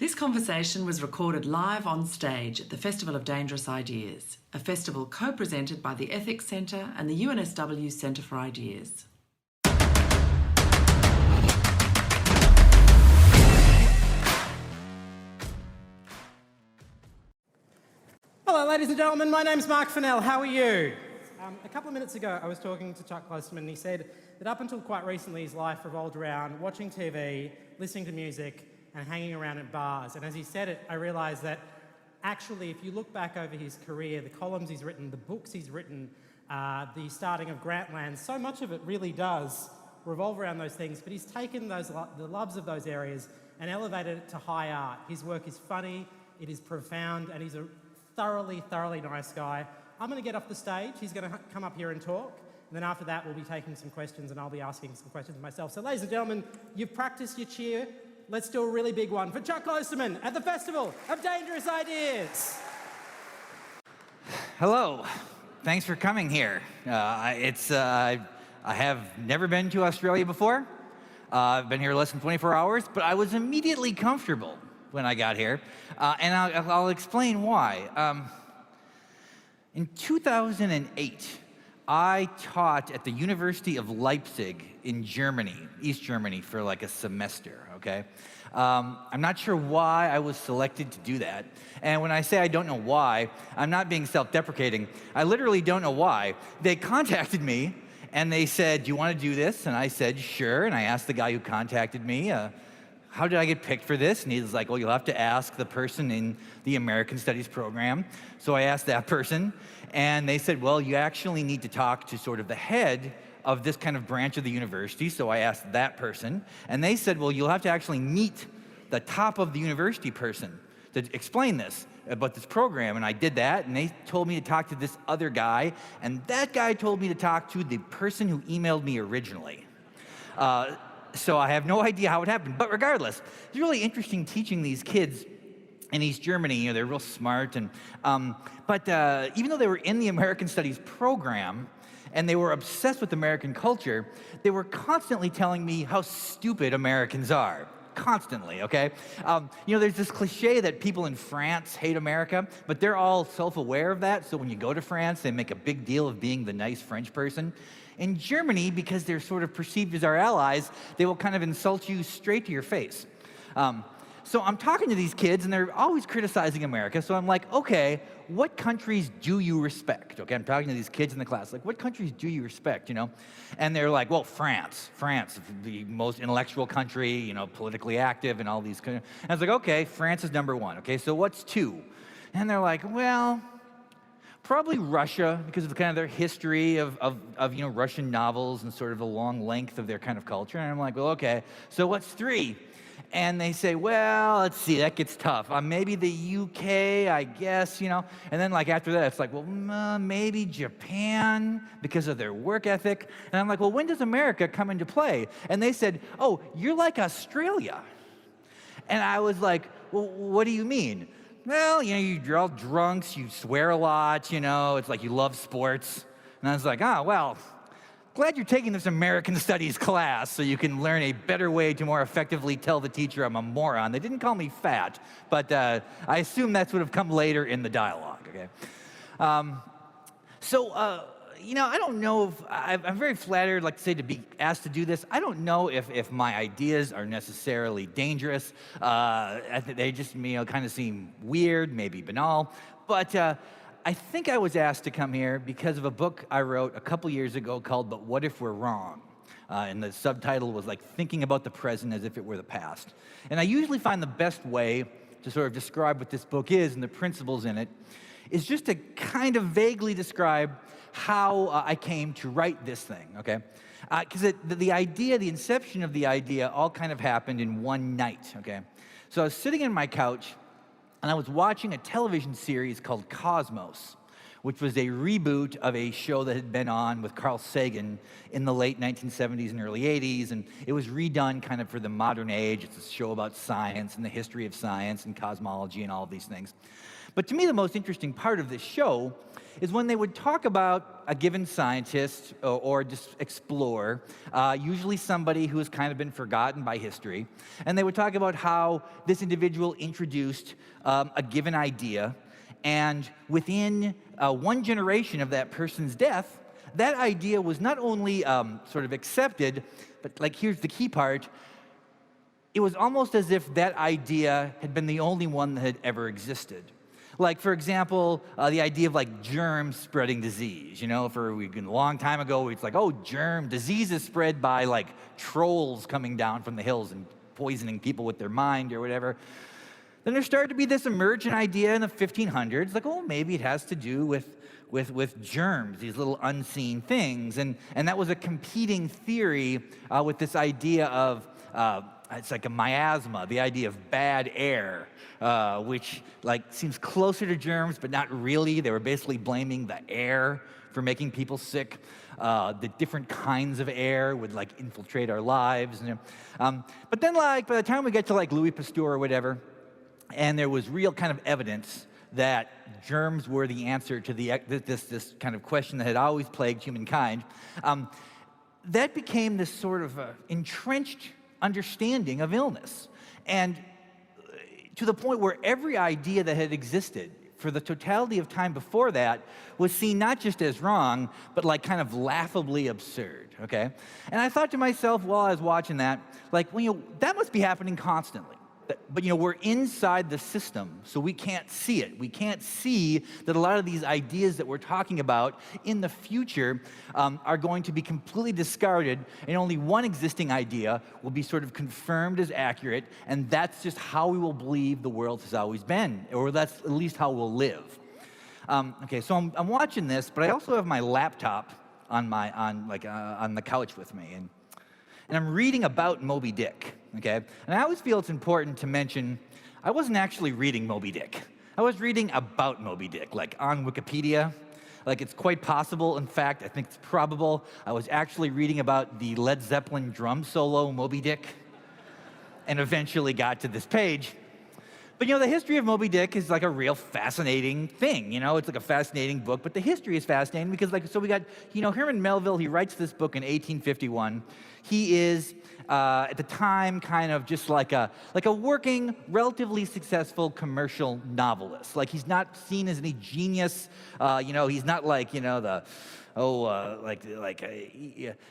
This conversation was recorded live on stage at the Festival of Dangerous Ideas, a festival co-presented by the Ethics Centre and the UNSW Centre for Ideas. Hello, ladies and gentlemen. My name's Marc Fennell. How are you? A couple of minutes ago, I was talking to Chuck Klosterman, and he said that up until quite recently, his life revolved around watching TV, listening to music, and hanging around at bars. And as he said it, I realised that actually, if you look back over his career, the columns he's written, the books he's written, the starting of Grantland, so much of it really does revolve around those things. But he's taken the loves of those areas and elevated it to high art. His work is funny, it is profound, and he's a thoroughly nice guy. I'm going to get off the stage. He's going to come up here and talk. And then after that, we'll be taking some questions, and I'll be asking some questions myself. So ladies and gentlemen, you've practiced your cheer. Let's do a really big one for Chuck Klosterman at the Festival of Dangerous Ideas. Hello. Thanks for coming here. I have never been to Australia before. I've been here less than 24 hours, but I was immediately comfortable when I got here, and I'll explain why. In 2008, I taught at the University of Leipzig in Germany, East Germany, for like a semester, okay? I'm not sure why I was selected to do that. And when I say I don't know why, I'm not being self-deprecating. I literally don't know why. They contacted me, and they said, do you want to do this? And I said, sure. And I asked the guy who contacted me, how did I get picked for this? And he was like, well, you'll have to ask the person in the American Studies program. So I asked that person, and they said, well, you actually need to talk to sort of the head of this kind of branch of the university. So I asked that person, and they said, well, you'll have to actually meet the top of the university person to explain this about this program. And I did that, and they told me to talk to this other guy, and that guy told me to talk to the person who emailed me originally. So I have no idea how it happened, but regardless, it's really interesting teaching these kids in East Germany. You know, they're real smart, and but even though they were in the American Studies program and they were obsessed with American culture, they were constantly telling me how stupid Americans are. Constantly, okay? You know, there's this cliche that people in France hate America, but they're all self-aware of that, so when you go to France, they make a big deal of being the nice French person. In Germany, because they're sort of perceived as our allies, they will kind of insult you straight to your face. So I'm talking to these kids, and they're always criticizing America, so I'm like, okay, what countries do you respect? Okay, I'm talking to these kids in the class, like, what countries do you respect, you know? And they're like, well, France, the most intellectual country, you know, politically active and all these kind of, and I was like, okay, France is number one, okay, so what's two? And they're like, well, probably Russia, because of kind of their history of you know, Russian novels and sort of the long length of their kind of culture. And I'm like, well, okay, so what's three? And they say, well, let's see, that gets tough. Maybe the UK, I guess, you know. And then like after that, it's like, well, maybe Japan because of their work ethic. And I'm like, well, when does America come into play? And they said, oh, you're like Australia. And I was like, well, what do you mean? Well, you know, you're all drunks, you swear a lot, you know, it's like you love sports. And I was like, oh, well, glad you're taking this American Studies class so you can learn a better way to more effectively tell the teacher I'm a moron. They didn't call me fat, but I assume that's would have come later in the dialogue, okay? You know, I don't know if, I'm very flattered, like to say, to be asked to do this. I don't know if my ideas are necessarily dangerous. They just, you know, kind of seem weird, maybe banal. But I think I was asked to come here because of a book I wrote a couple years ago called But What If We're Wrong? And the subtitle was like thinking about the present as if it were the past. And I usually find the best way to sort of describe what this book is and the principles in it is just to kind of vaguely describe how I came to write this thing, okay? Because the idea, the inception of the idea all kind of happened in one night, okay? So I was sitting on my couch, and I was watching a television series called Cosmos, which was a reboot of a show that had been on with Carl Sagan in the late 1970s and early 80s, and it was redone kind of for the modern age. It's a show about science and the history of science and cosmology and all of these things. But to me, the most interesting part of this show is when they would talk about a given scientist or just explorer, usually somebody who has kind of been forgotten by history, and they would talk about how this individual introduced a given idea, and within one generation of that person's death, that idea was not only sort of accepted, but like here's the key part, it was almost as if that idea had been the only one that had ever existed. Like, for example, the idea of like germs spreading disease. You know, for a long time ago, it's like, oh, disease is spread by like trolls coming down from the hills and poisoning people with their mind or whatever. Then there started to be this emergent idea in the 1500s, like, oh, maybe it has to do with germs, these little unseen things. And that was a competing theory with this idea of, it's like a miasma, the idea of bad air, which like seems closer to germs, but not really. They were basically blaming the air for making people sick. The different kinds of air would like infiltrate our lives. But then like by the time we get to like Louis Pasteur or whatever, and there was real kind of evidence that germs were the answer to this kind of question that had always plagued humankind, that became this sort of entrenched understanding of illness. And to the point where every idea that had existed for the totality of time before that was seen not just as wrong, but like kind of laughably absurd, okay? And I thought to myself while I was watching that, like, well, you know, that must be happening constantly. But, you know, we're inside the system, so we can't see it. We can't see that a lot of these ideas that we're talking about in the future are going to be completely discarded, and only one existing idea will be sort of confirmed as accurate, and that's just how we will believe the world has always been, or that's at least how we'll live. Okay, so I'm watching this, but I also have my laptop on the couch with me, and I'm reading about Moby Dick, okay? And I always feel it's important to mention, I wasn't actually reading Moby Dick. I was reading about Moby Dick, like on Wikipedia. Like it's quite possible, in fact, I think it's probable, I was actually reading about the Led Zeppelin drum solo Moby Dick, and eventually got to this page. But, you know, the history of Moby Dick is like a real fascinating thing, you know? It's like a fascinating book, but the history is fascinating because, like, so we got, you know, Herman Melville, he writes this book in 1851. He is, at the time, kind of just like a working, relatively successful commercial novelist. Like, he's not seen as any genius, you know, he's not like, you know,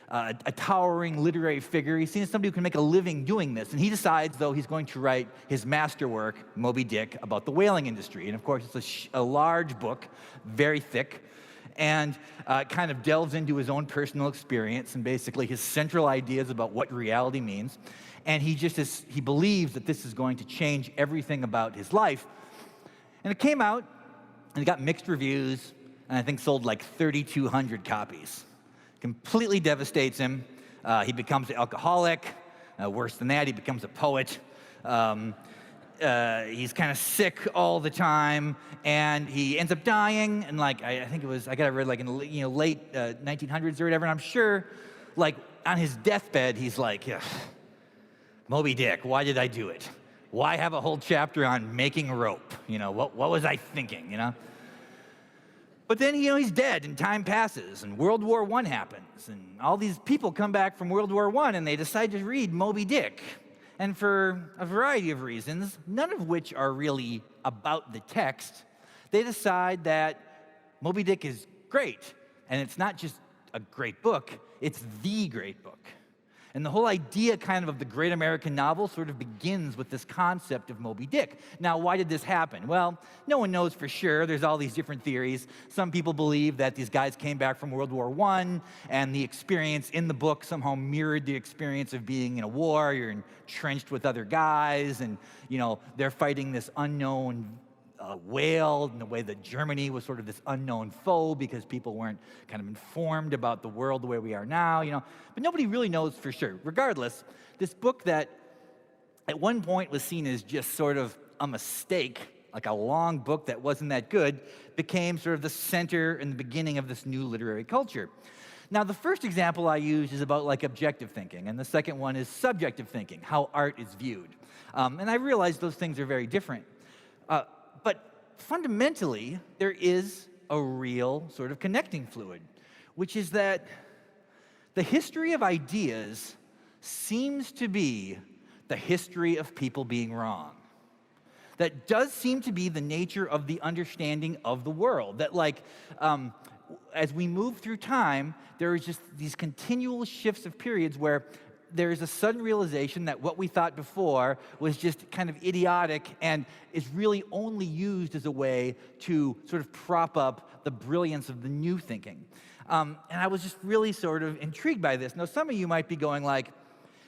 a towering literary figure. He's seen as somebody who can make a living doing this. And he decides, though, he's going to write his masterwork, Moby Dick, about the whaling industry. And of course, it's a large book, very thick, and kind of delves into his own personal experience and basically his central ideas about what reality means. And he believes that this is going to change everything about his life. And it came out, and it got mixed reviews, and I think sold like 3,200 copies. Completely devastates him. He becomes an alcoholic. Worse than that, he becomes a poet. He's kind of sick all the time, and he ends up dying. And like I think it was, I got it read like in the late 1900s or whatever. And I'm sure, like on his deathbed, he's like, Moby Dick, why did I do it? Why have a whole chapter on making rope? You know, what was I thinking? You know. But then, you know, he's dead, and time passes, and World War I happens, and all these people come back from World War I, and they decide to read Moby Dick. And for a variety of reasons, none of which are really about the text, they decide that Moby Dick is great, and it's not just a great book, it's the great book. And the whole idea kind of the great American novel sort of begins with this concept of Moby Dick. Now, why did this happen? Well, no one knows for sure. There's all these different theories. Some people believe that these guys came back from World War I, and the experience in the book somehow mirrored the experience of being in a war. You're entrenched with other guys, and, you know, they're fighting this unknown whale in the way that Germany was sort of this unknown foe because people weren't kind of informed about the world the way we are now, you know. But nobody really knows for sure. Regardless, this book that at one point was seen as just sort of a mistake like a long book that wasn't that good, became sort of the center and the beginning of this new literary culture. Now, the first example I use is about like objective thinking, and the second one is subjective thinking, how art is viewed. And I realize those things are very different. But fundamentally, there is a real sort of connecting fluid, which is that the history of ideas seems to be the history of people being wrong. That does seem to be the nature of the understanding of the world. That as we move through time, there is just these continual shifts of periods where there is a sudden realization that what we thought before was just kind of idiotic and is really only used as a way to sort of prop up the brilliance of the new thinking. And I was just really sort of intrigued by this. Now, some of you might be going like,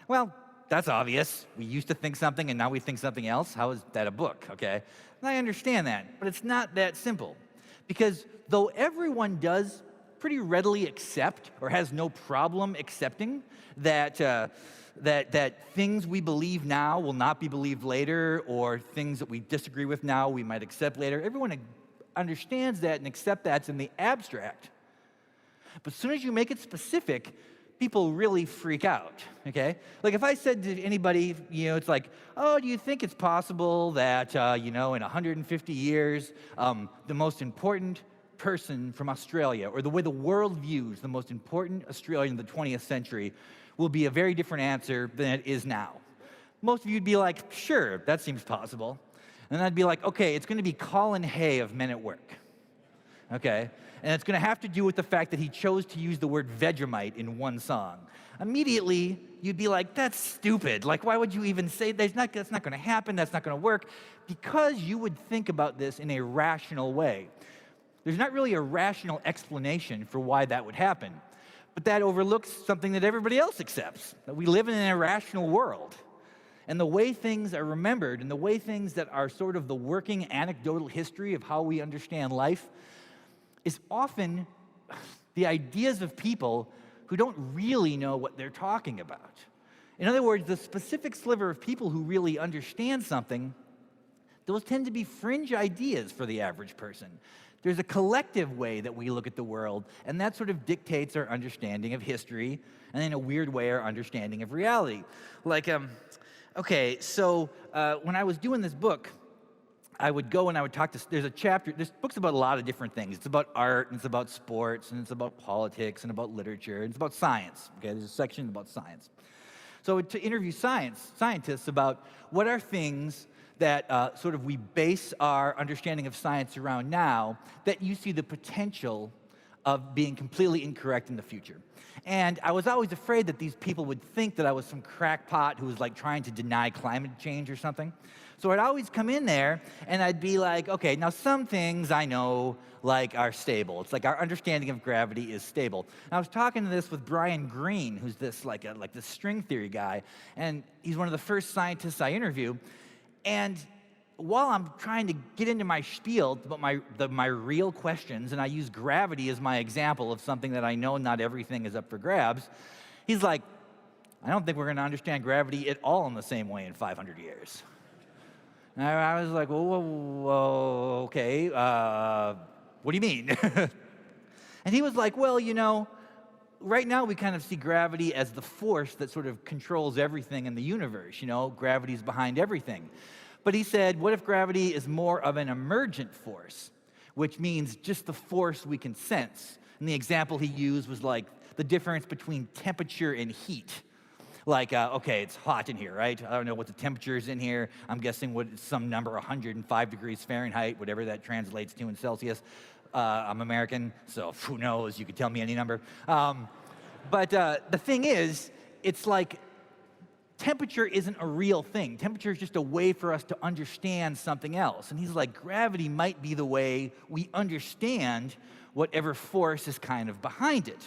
well, that's obvious. We used to think something and now we think something else. How is that a book, okay? And I understand that, but it's not that simple. Because though everyone does pretty readily accept or has no problem accepting that things we believe now will not be believed later, or things that we disagree with now we might accept later, everyone understands that and accepts that in the abstract. But as soon as you make it specific, people really freak out, okay? Like if I said to anybody, it's like, oh, do you think it's possible that, in 150 years, the most important person from Australia, or the way the world views the most important Australian in the 20th century, will be a very different answer than it is now? Most of you would be like, sure, that seems possible. And I'd be like, okay, it's going to be Colin Hay of Men at Work, okay? And it's going to have to do with the fact that he chose to use the word Vegemite in one song. Immediately, you'd be like, that's stupid. Like, why would you even say that? That's not going to happen. That's not going to work. Because you would think about this in a rational way. There's not really a rational explanation for why that would happen. But that overlooks something that everybody else accepts, that we live in an irrational world. And the way things are remembered, and the way things that are sort of the working anecdotal history of how we understand life, is often the ideas of people who don't really know what they're talking about. In other words, the specific sliver of people who really understand something, those tend to be fringe ideas for the average person. There's a collective way that we look at the world, and that sort of dictates our understanding of history, and in a weird way, our understanding of reality. Like, okay, so when I was doing this book, I would go and I would talk to, there's a chapter, this book's about a lot of different things. It's about art, and it's about sports, and it's about politics, and about literature, and it's about science. Okay, there's a section about science. So to interview scientists about what are things that sort of we base our understanding of science around now that you see the potential of being completely incorrect in the future. And I was always afraid that these people would think that I was some crackpot who was like trying to deny climate change or something. So I'd always come in there and I'd be like, okay, now some things I know like are stable. It's like our understanding of gravity is stable. And I was talking to this with Brian Greene, who's this like this string theory guy, and he's one of the first scientists I interview. And while I'm trying to get into my spiel about my real questions, and I use gravity as my example of something that I know not everything is up for grabs, he's like, I don't think we're going to understand gravity at all in the same way in 500 years. And I was like, whoa, okay, what do you mean? And he was like, well, right now we kind of see gravity as the force that sort of controls everything in the universe. Gravity's behind everything. But he said, what if gravity is more of an emergent force, which means just the force we can sense? And the example he used was like the difference between temperature and heat. Like, okay, it's hot in here, right? I don't know what the temperature is in here. I'm guessing some number, 105 degrees Fahrenheit, whatever that translates to in Celsius. I'm American, so who knows? You could tell me any number. But the thing is, it's like temperature isn't a real thing. Temperature is just a way for us to understand something else. And he's like, gravity might be the way we understand whatever force is kind of behind it.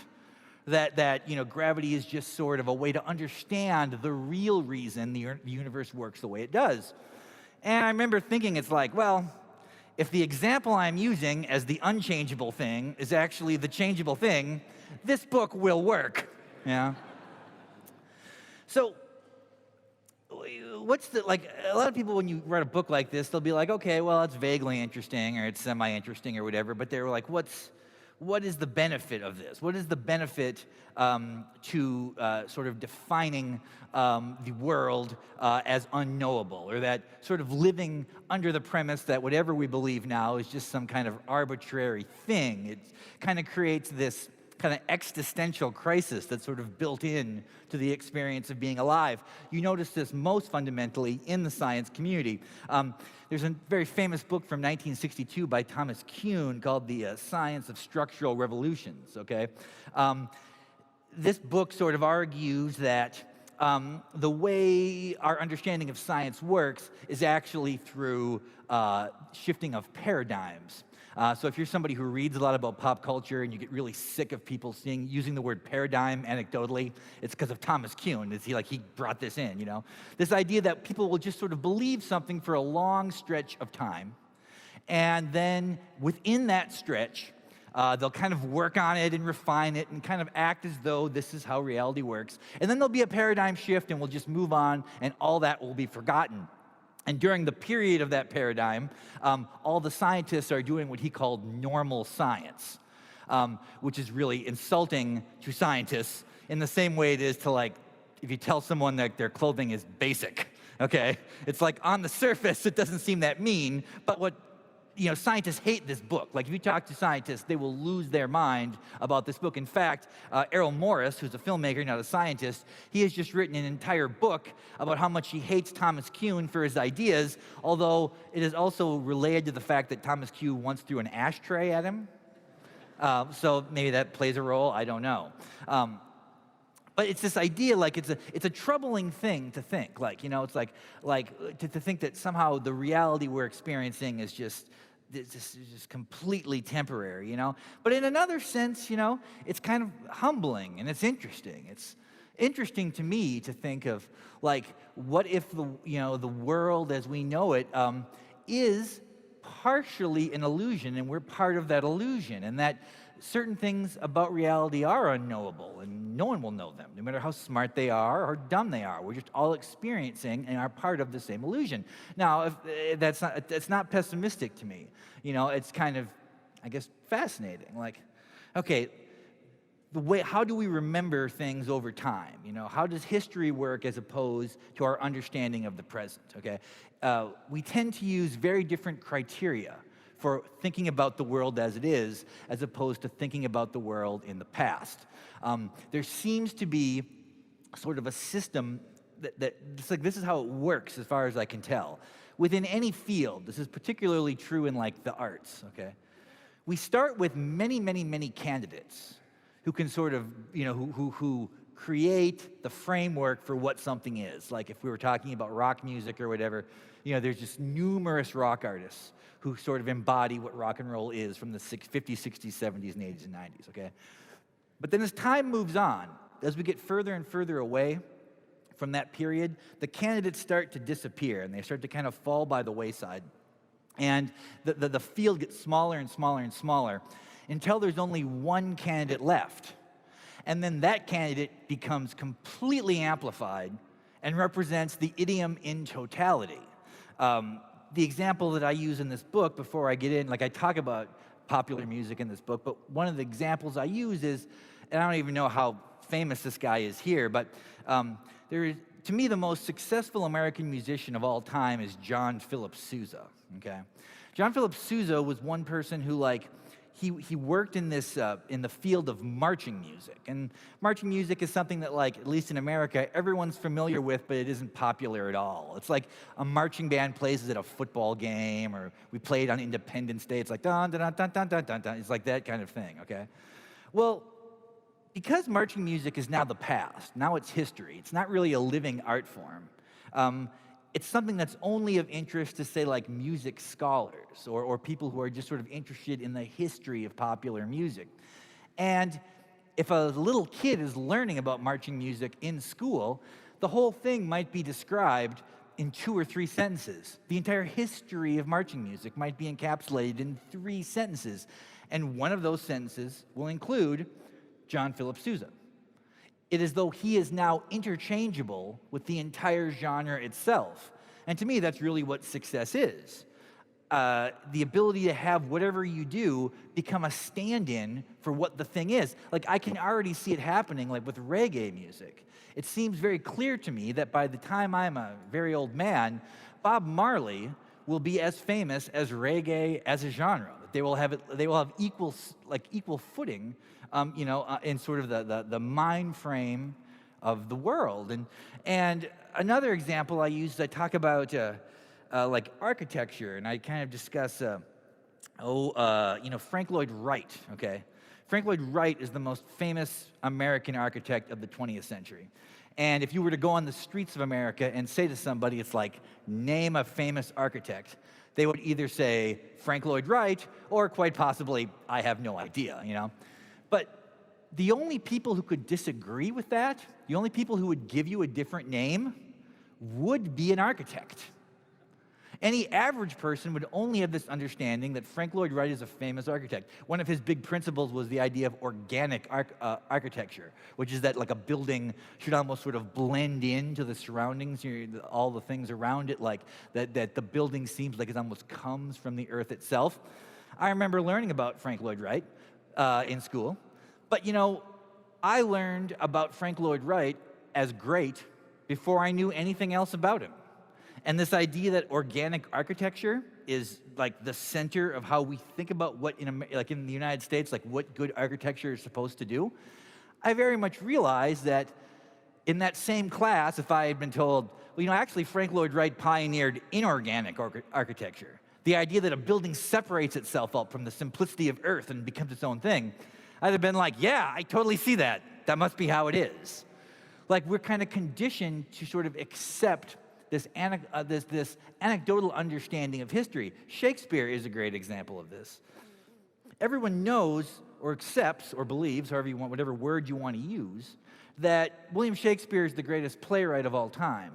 That gravity is just sort of a way to understand the real reason the universe works the way it does. And I remember thinking, it's like, well, if the example I'm using as the unchangeable thing is actually the changeable thing, this book will work. Yeah. So what's the, like, a lot of people, when you write a book like this, they'll be like, okay, well, it's vaguely interesting, or it's semi-interesting, or whatever, but they're like, what is the benefit of this? What is the benefit to sort of defining the world as unknowable, or that sort of living under the premise that whatever we believe now is just some kind of arbitrary thing? It kind of creates this kind of existential crisis that's sort of built in to the experience of being alive. You notice this most fundamentally in the science community. There's a very famous book from 1962 by Thomas Kuhn called The Science of Structural Revolutions, okay? This book sort of argues that the way our understanding of science works is actually through shifting of paradigms. So if you're somebody who reads a lot about pop culture and you get really sick of people using the word paradigm anecdotally, it's because of Thomas Kuhn. He brought this in, you know? This idea that people will just sort of believe something for a long stretch of time, and then within that stretch, they'll kind of work on it and refine it and kind of act as though this is how reality works. And then there'll be a paradigm shift and we'll just move on and all that will be forgotten. And during the period of that paradigm, all the scientists are doing what he called normal science, which is really insulting to scientists in the same way it is to, like, if you tell someone that their clothing is basic, okay? It's like on the surface, it doesn't seem that mean, but scientists hate this book. Like, if you talk to scientists, they will lose their mind about this book. In fact, Errol Morris, who's a filmmaker, not a scientist, he has just written an entire book about how much he hates Thomas Kuhn for his ideas, although it is also related to the fact that Thomas Kuhn once threw an ashtray at him. So maybe that plays a role, I don't know. But it's this idea, like, it's a troubling thing to think. Like, it's like to think that somehow the reality we're experiencing is just completely temporary, But in another sense, it's kind of humbling and it's interesting. It's interesting to me to think of, like, what if the world as we know it is partially an illusion, and we're part of that illusion, and that certain things about reality are unknowable, and no one will know them, no matter how smart they are or dumb they are. We're just all experiencing and are part of the same illusion. Now, that's not pessimistic to me. It's kind of, I guess, fascinating. Like, okay, how do we remember things over time? How does history work as opposed to our understanding of the present? Okay, we tend to use very different criteria for thinking about the world as it is, as opposed to thinking about the world in the past. There seems to be sort of a system that it's like, this is how it works as far as I can tell. Within any field, this is particularly true in, like, the arts, okay? We start with many, many, many candidates who can sort of, who create the framework for what something is. Like, if we were talking about rock music or whatever, there's just numerous rock artists who sort of embody what rock and roll is from the 50s, 60s, 70s, and 80s and 90s, okay? But then as time moves on, as we get further and further away from that period, the candidates start to disappear, and they start to kind of fall by the wayside. And the field gets smaller and smaller and smaller until there's only one candidate left. And then that candidate becomes completely amplified and represents the idiom in totality. The example that I use in this book, before I get in, like, I talk about popular music in this book, but one of the examples I use is, and I don't even know how famous this guy is here, but to me, the most successful American musician of all time is John Philip Sousa, okay? John Philip Sousa was one person who, like, he worked in this in the field of marching music, and marching music is something that, like, at least in America, everyone's familiar with, but it isn't popular at all. It's like a marching band plays at a football game, or we play it on Independence Day. It's like dun dun dun dun dun dun dun. It's like that kind of thing. Okay, well, because marching music is now the past, now it's history. It's not really a living art form. It's something that's only of interest to, say, like, music scholars or people who are just sort of interested in the history of popular music. And if a little kid is learning about marching music in school, the whole thing might be described in 2 or 3 sentences. The entire history of marching music might be encapsulated in 3 sentences. And one of those sentences will include John Philip Sousa. it is though he is now interchangeable with the entire genre itself. And to me, that's really what success is. The ability to have whatever you do become a stand-in for what the thing is. Like, I can already see it happening, like with reggae music. It seems very clear to me that by the time I'm a very old man, Bob Marley will be as famous as reggae as a genre. They will have equal footing, in sort of the mind frame of the world. And another example I use, I talk about like architecture, and I kind of discuss Frank Lloyd Wright. Okay, Frank Lloyd Wright is the most famous American architect of the 20th century. And if you were to go on the streets of America and say to somebody, it's like, name a famous architect, they would either say Frank Lloyd Wright or quite possibly, I have no idea, But the only people who could disagree with that, the only people who would give you a different name would be an architect. Any average person would only have this understanding that Frank Lloyd Wright is a famous architect. One of his big principles was the idea of organic architecture, which is that like a building should almost sort of blend into the surroundings, all the things around it, like that the building seems like it almost comes from the earth itself. I remember learning about Frank Lloyd Wright in school, but I learned about Frank Lloyd Wright as great before I knew anything else about him. And this idea that organic architecture is like the center of how we think about what in the United States, like what good architecture is supposed to do, I very much realized that in that same class, if I had been told, well, actually Frank Lloyd Wright pioneered inorganic architecture, the idea that a building separates itself up from the simplicity of earth and becomes its own thing, I'd have been like, yeah, I totally see that. That must be how it is. Like, we're kind of conditioned to sort of accept this anecdotal understanding of history. Shakespeare is a great example of this. Everyone knows or accepts or believes, however you want, whatever word you want to use, that William Shakespeare is the greatest playwright of all time.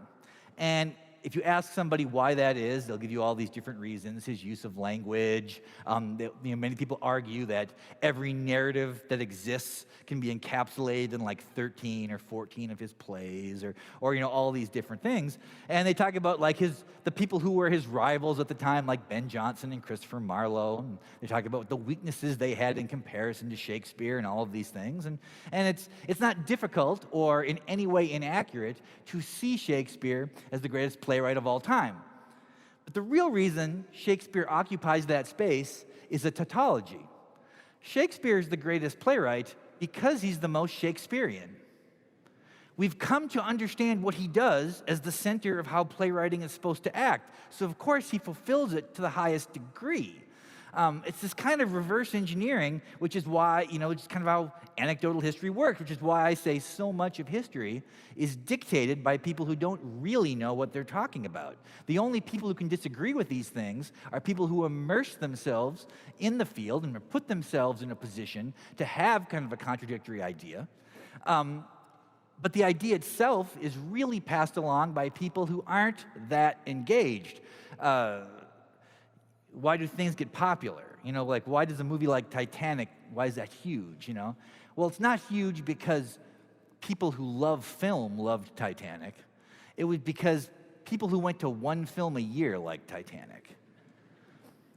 And if you ask somebody why that is, they'll give you all these different reasons. His use of language. Many people argue that every narrative that exists can be encapsulated in like 13 or 14 of his plays, or all these different things. And they talk about like the people who were his rivals at the time, like Ben Jonson and Christopher Marlowe. And they talk about the weaknesses they had in comparison to Shakespeare and all of these things. And it's not difficult or in any way inaccurate to see Shakespeare as the greatest playwright of all time. But the real reason Shakespeare occupies that space is a tautology. Shakespeare is the greatest playwright because he's the most Shakespearean. We've come to understand what he does as the center of how playwriting is supposed to act. So of course he fulfills it to the highest degree. It's this kind of reverse engineering, which is why, it's kind of how anecdotal history works, which is why I say so much of history is dictated by people who don't really know what they're talking about. The only people who can disagree with these things are people who immerse themselves in the field and put themselves in a position to have kind of a contradictory idea. But the idea itself is really passed along by people who aren't that engaged. Why do things get popular? Why does a movie like Titanic, why is that huge, Well, it's not huge because people who love film loved Titanic. It was because people who went to one film a year liked Titanic.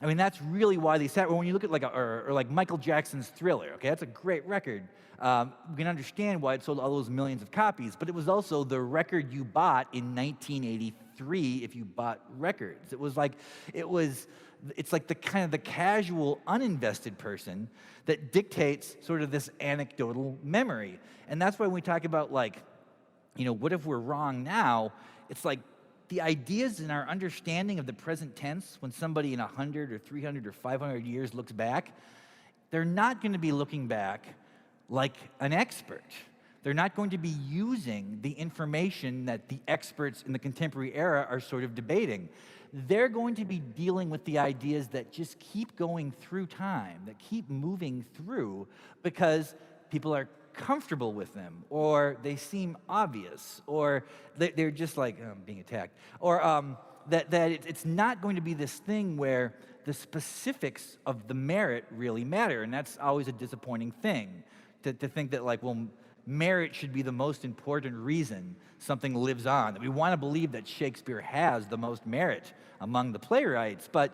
I mean, that's really why they sat. When you look at like Michael Jackson's Thriller, okay, that's a great record. We can understand why it sold all those millions of copies, but it was also the record you bought in 1983 if you bought records. It's like the kind of the casual, uninvested person that dictates sort of this anecdotal memory. And that's why when we talk about what if we're wrong now, it's like the ideas in our understanding of the present tense, when somebody in 100 or 300 or 500 years looks back, they're not going to be looking back like an expert. They're not going to be using the information that the experts in the contemporary era are sort of debating. They're going to be dealing with the ideas that just keep going through time, that keep moving through because people are comfortable with them, or they seem obvious, or they're just like being attacked, or that it's not going to be this thing where the specifics of the merit really matter, and that's always a disappointing thing, to think that merit should be the most important reason something lives on, that we want to believe that Shakespeare has the most merit among the playwrights. But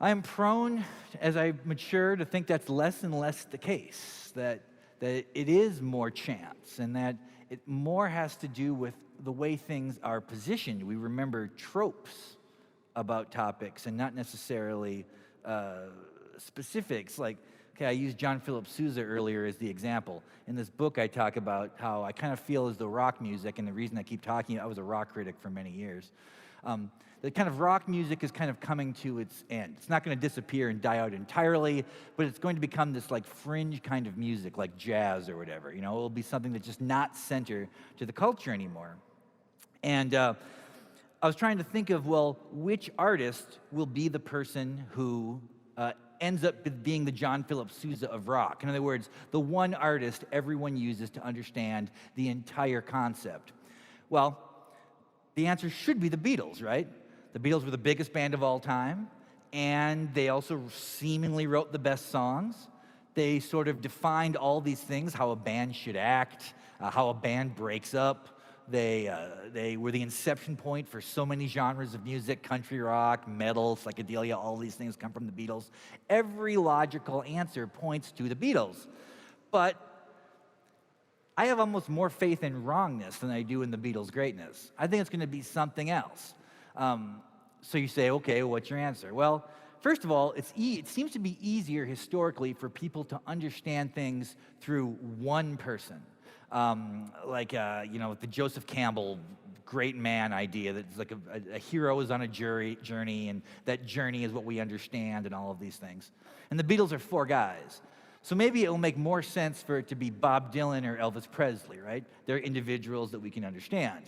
I am prone, as I mature, to think that's less and less the case, that it is more chance, and that it more has to do with the way things are positioned. We remember tropes about topics and not necessarily specifics. Like, okay, I used John Philip Sousa earlier as the example. In this book, I talk about how I kind of feel as though rock music, and the reason I keep talking, I was a rock critic for many years, the kind of rock music is kind of coming to its end. It's not going to disappear and die out entirely, but it's going to become this like fringe kind of music, like jazz or whatever. You know, it'll be something that's just not center to the culture anymore. And I was trying to think of, well, which artist will be the person who ends up being the John Philip Sousa of rock? In other words, the one artist everyone uses to understand the entire concept. Well, the answer should be the Beatles, right? The Beatles were the biggest band of all time, and they also seemingly wrote the best songs. They sort of defined all these things, how a band should act, how a band breaks up. They were the inception point for so many genres of music: country rock, metal, psychedelia, all these things come from the Beatles. Every logical answer points to the Beatles. But I have almost more faith in wrongness than I do in the Beatles' greatness. I think it's going to be something else. So you say, okay, what's your answer? Well, first of all, it seems to be easier historically for people to understand things through one person. The Joseph Campbell great man idea that it's like a hero is on a journey, and that journey is what we understand, and all of these things. And the Beatles are four guys. So maybe it will make more sense for it to be Bob Dylan or Elvis Presley, right? They're individuals that we can understand.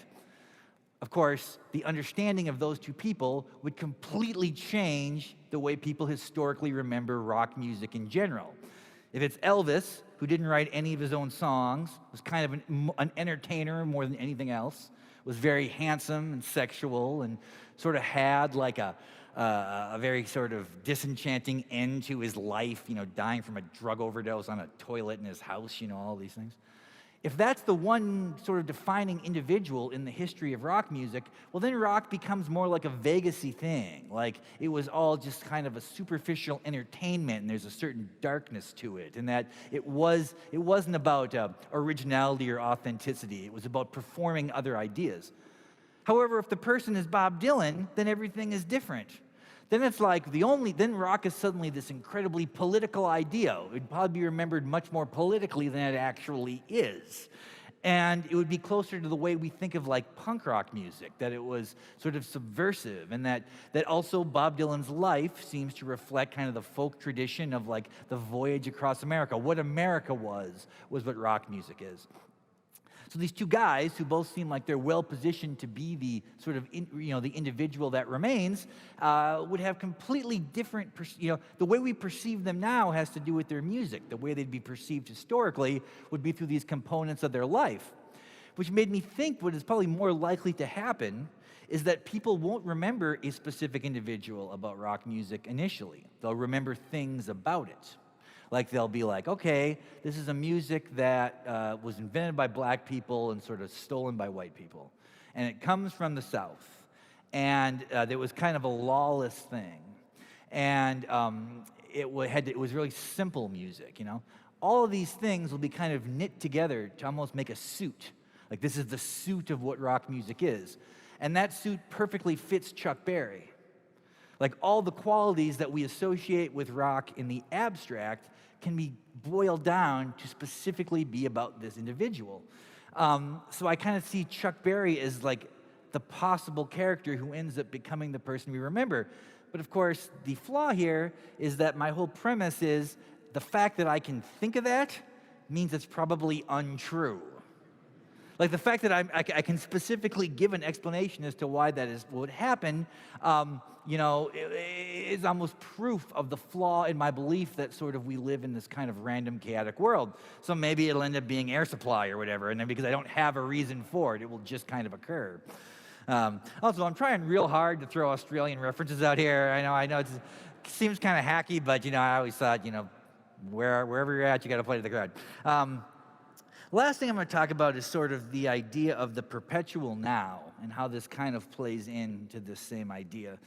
Of course, the understanding of those two people would completely change the way people historically remember rock music in general. If it's Elvis, who didn't write any of his own songs, was kind of an entertainer more than anything else, was very handsome and sexual, and sort of had like a very sort of disenchanting end to his life, dying from a drug overdose on a toilet in his house, all these things. If that's the one sort of defining individual in the history of rock music, well, then rock becomes more like a Vegas-y thing. Like it was all just kind of a superficial entertainment, and there's a certain darkness to it, and that it wasn't about originality or authenticity. It was about performing other ideas. However, if the person is Bob Dylan, then everything is different. Then it's like then rock is suddenly this incredibly political idea. It would probably be remembered much more politically than it actually is. And it would be closer to the way we think of like punk rock music, that it was sort of subversive, and that also Bob Dylan's life seems to reflect kind of the folk tradition of like the voyage across America. What America was what rock music is. So these two guys, who both seem like they're well positioned to be the sort of the individual that remains, would have completely different. The way we perceive them now has to do with their music. The way they'd be perceived historically would be through these components of their life, which made me think what is probably more likely to happen is that people won't remember a specific individual about rock music initially. They'll remember things about it. Like they'll be like, okay, this is a music that was invented by black people and sort of stolen by white people. And it comes from the South. And it was kind of a lawless thing. And it was really simple music, All of these things will be kind of knit together to almost make a suit. Like this is the suit of what rock music is. And that suit perfectly fits Chuck Berry. Like all the qualities that we associate with rock in the abstract can be boiled down to specifically be about this individual. So I kind of see Chuck Berry as like the possible character who ends up becoming the person we remember. But of course, the flaw here is that my whole premise is the fact that I can think of that means it's probably untrue. Like the fact that I can specifically give an explanation as to why that would happen, is almost proof of the flaw in my belief that sort of we live in this kind of random, chaotic world. So maybe it'll end up being air supply or whatever, and then because I don't have a reason for it, it will just kind of occur. Also, I'm trying real hard to throw Australian references out here. I know it seems kind of hacky, but I always thought, wherever you're at, you got to play to the crowd. Last thing I'm going to talk about is sort of the idea of the perpetual now and how this kind of plays into this same idea.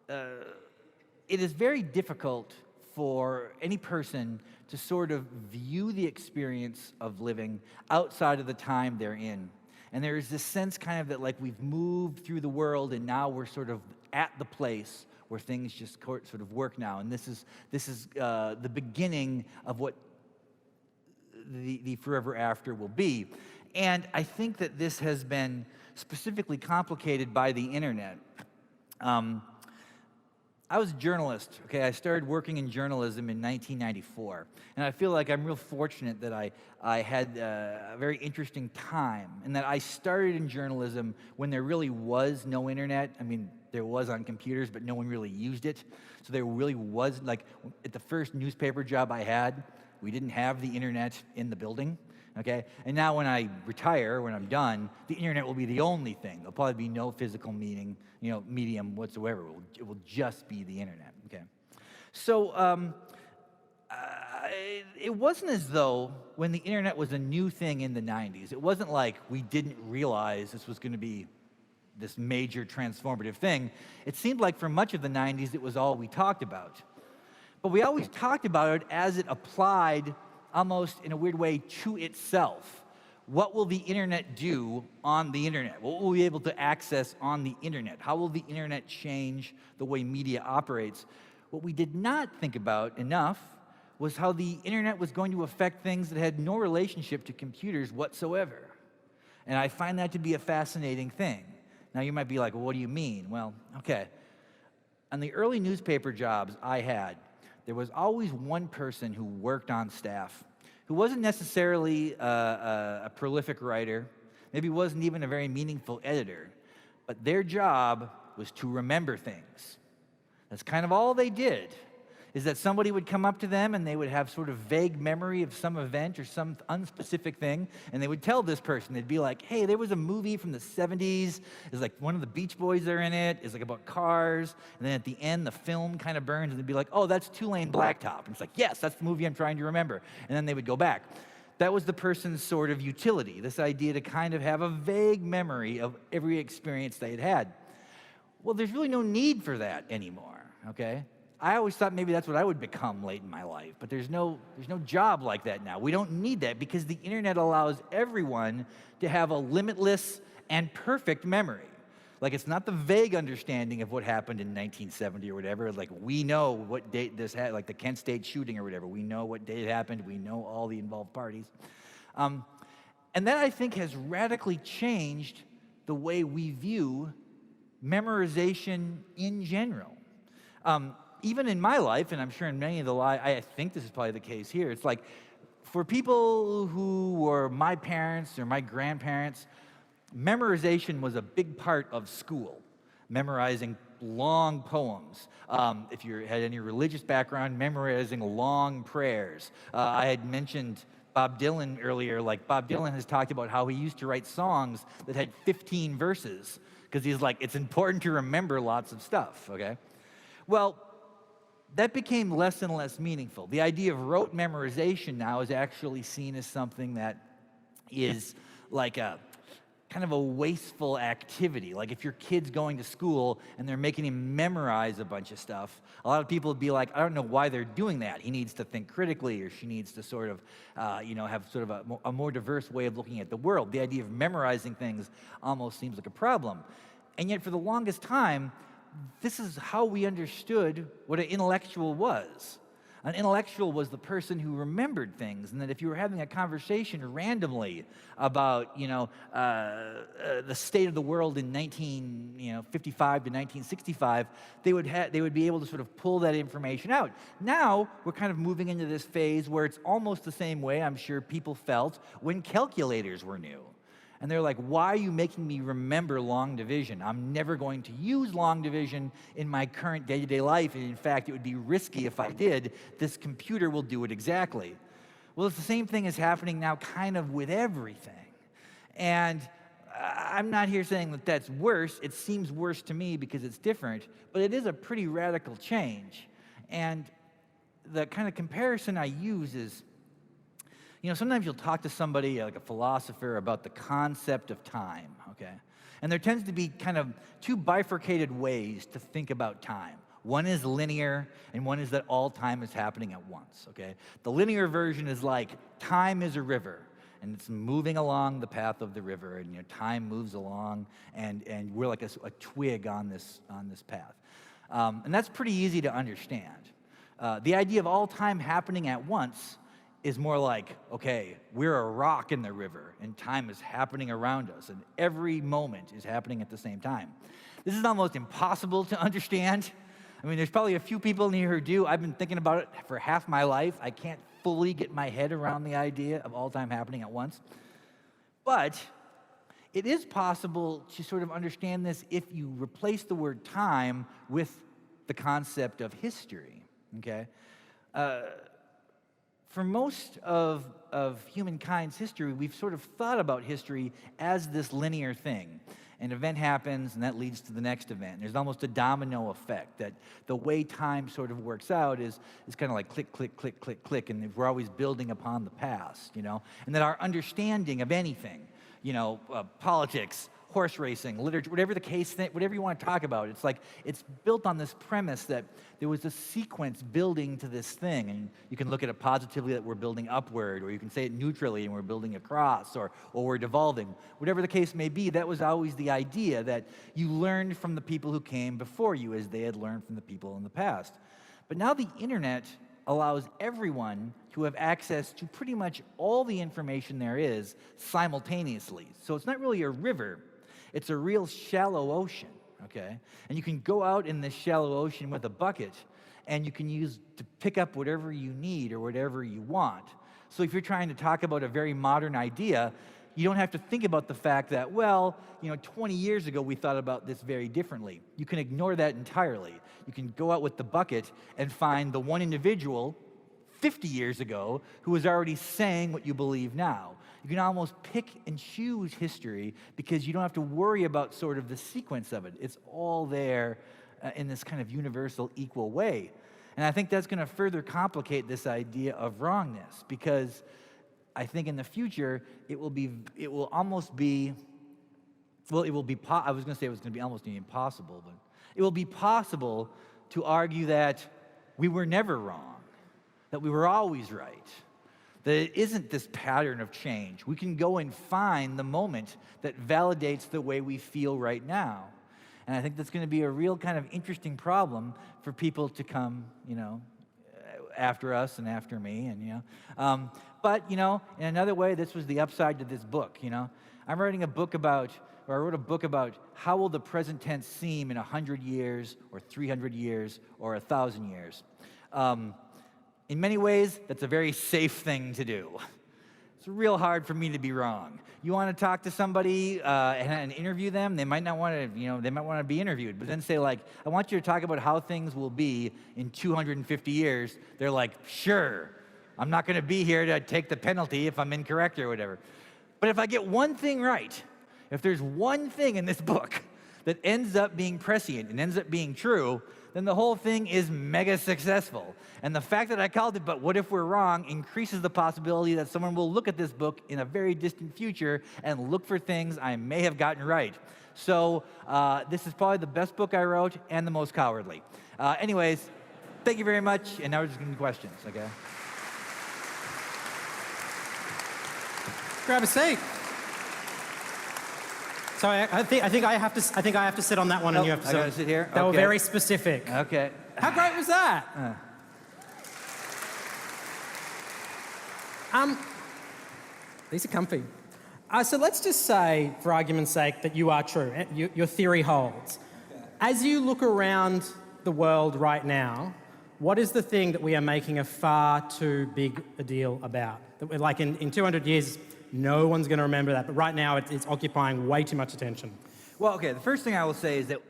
It is very difficult for any person to sort of view the experience of living outside of the time they're in. And there is this sense kind of that like we've moved through the world and now we're sort of at the place where things just sort of work now. And this is the beginning of what the forever after will be. And I think that this has been specifically complicated by the internet. I was a journalist, okay? I started working in journalism in 1994. And I feel like I'm real fortunate that I had a very interesting time, and that I started in journalism when there really was no internet. I mean, there was on computers, but no one really used it. So there really was, like, at the first newspaper job I had, we didn't have the internet in the building, okay? And now when I retire, when I'm done, the internet will be the only thing. There'll probably be no physical medium whatsoever. It will just be the internet, okay? So it wasn't as though when the internet was a new thing in the 90s, it wasn't like we didn't realize this was going to be this major transformative thing. It seemed like for much of the 90s, it was all we talked about. But we always talked about it as it applied almost in a weird way to itself. What will the internet do on the internet? What will we be able to access on the internet? How will the internet change the way media operates? What we did not think about enough was how the internet was going to affect things that had no relationship to computers whatsoever. And I find that to be a fascinating thing. Now you might be like, well, what do you mean? Well, okay. On the early newspaper jobs I had, there was always one person who worked on staff who wasn't necessarily a prolific writer, maybe wasn't even a very meaningful editor, but their job was to remember things. That's kind of all they did, is that somebody would come up to them and they would have sort of vague memory of some event or some unspecific thing, and they would tell this person, they'd be like, hey, there was a movie from the 70s, it's like one of the Beach Boys are in it, it's like about cars, and then at the end the film kind of burns, and they'd be like, oh, that's Two-Lane Blacktop, and it's like, yes, that's the movie I'm trying to remember, and then they would go back. That was the person's sort of utility, this idea to kind of have a vague memory of every experience they had had. Well, there's really no need for that anymore, okay? I always thought maybe that's what I would become late in my life, but there's no job like that now. We don't need that because the internet allows everyone to have a limitless and perfect memory. Like, it's not the vague understanding of what happened in 1970 or whatever. Like, we know what date this had, like the Kent State shooting or whatever. We know what date it happened. We know all the involved parties. And that, I think, has radically changed the way we view memorization in general. Even in my life, and I'm sure in many of the lives, I think this is probably the case here, it's like, for people who were my parents or my grandparents, memorization was a big part of school, memorizing long poems. If you had any religious background, memorizing long prayers. I had mentioned Bob Dylan earlier. Like, Bob Dylan has talked about how he used to write songs that had 15 verses, because he's like, it's important to remember lots of stuff, okay? Well, that became less and less meaningful. The idea of rote memorization now is actually seen as something that is like a kind of a wasteful activity. Like, if your kid's going to school and they're making him memorize a bunch of stuff, a lot of people would be like, I don't know why they're doing that. He needs to think critically, or she needs to sort of, have sort of a more diverse way of looking at the world. The idea of memorizing things almost seems like a problem. And yet, for the longest time, this is how we understood what an intellectual was. An intellectual was the person who remembered things, and that if you were having a conversation randomly about, the state of the world in 1955 to 1965, they would be able to sort of pull that information out. Now we're kind of moving into this phase where it's almost the same way I'm sure people felt when calculators were new. And they're like, why are you making me remember long division? I'm never going to use long division in my current day-to-day life. And in fact, it would be risky if I did. This computer will do it exactly. Well, it's the same thing is happening now kind of with everything. And I'm not here saying that that's worse. It seems worse to me because it's different. But it is a pretty radical change. And the kind of comparison I use is, You know, sometimes you'll talk to somebody, like a philosopher, about the concept of time, okay? And there tends to be kind of two bifurcated ways to think about time. One is linear, and one is that all time is happening at once, okay? The linear version is like, time is a river, and it's moving along the path of the river, and time moves along, and we're like a twig on this path. And that's pretty easy to understand. The idea of all time happening at once is more like, okay, we're a rock in the river, and time is happening around us, and every moment is happening at the same time. This is almost impossible to understand. I mean, there's probably a few people in here who do. I've been thinking about it for half my life. I can't fully get my head around the idea of all time happening at once. But it is possible to sort of understand this if you replace the word time with the concept of history, okay? For most of humankind's history, we've sort of thought about history as this linear thing. An event happens, and that leads to the next event. There's almost a domino effect, that the way time sort of works out is kind of like click, click, click, click, click, and we're always building upon the past, And that our understanding of anything, politics, horse racing, literature, whatever the case, whatever you want to talk about, it's like it's built on this premise that there was a sequence building to this thing, and you can look at it positively that we're building upward, or you can say it neutrally and we're building across, or we're devolving. Whatever the case may be, that was always the idea, that you learned from the people who came before you as they had learned from the people in the past. But now the internet allows everyone to have access to pretty much all the information there is simultaneously. So it's not really a river. It's a real shallow ocean, okay? And you can go out in this shallow ocean with a bucket, and you can use to pick up whatever you need or whatever you want. So if you're trying to talk about a very modern idea, you don't have to think about the fact that, 20 years ago we thought about this very differently. You can ignore that entirely. You can go out with the bucket and find the one individual 50 years ago who was already saying what you believe now. You can almost pick and choose history because you don't have to worry about sort of the sequence of it. It's all there in this kind of universal, equal way. And I think that's going to further complicate this idea of wrongness, because I think in the future I was going to be almost impossible, but it will be possible to argue that we were never wrong, that we were always right. That it isn't this pattern of change. We can go and find the moment that validates the way we feel right now. And I think that's going to be a real kind of interesting problem for people to come, after us and after me. But, in another way, this was the upside to this book, I'm writing a book about, or I wrote a book about how will the present tense seem in 100 years, or 300 years, or 1,000 years. In many ways, that's a very safe thing to do. It's real hard for me to be wrong. You want to talk to somebody and interview them, they might not want to, they might want to be interviewed, but then say like, I want you to talk about how things will be in 250 years. They're like, sure, I'm not going to be here to take the penalty if I'm incorrect or whatever. But if I get one thing right, if there's one thing in this book that ends up being prescient and ends up being true, then the whole thing is mega successful. And the fact that I called it, but what if we're wrong, increases the possibility that someone will look at this book in a very distant future and look for things I may have gotten right. So this is probably the best book I wrote and the most cowardly. Anyways, thank you very much, and now we're just going to do questions, okay? Grab a seat. So I think I have to sit on that one, and you have to sit. I gotta sit here. They were very specific. Okay. How great was that? These are comfy. So let's just say, for argument's sake, that you are true. Your theory holds. Okay. As you look around the world right now, what is the thing that we are making a far too big a deal about? That like in 200 years. No one's going to remember that, but right now it's occupying way too much attention. Well, okay, the first thing I will say is that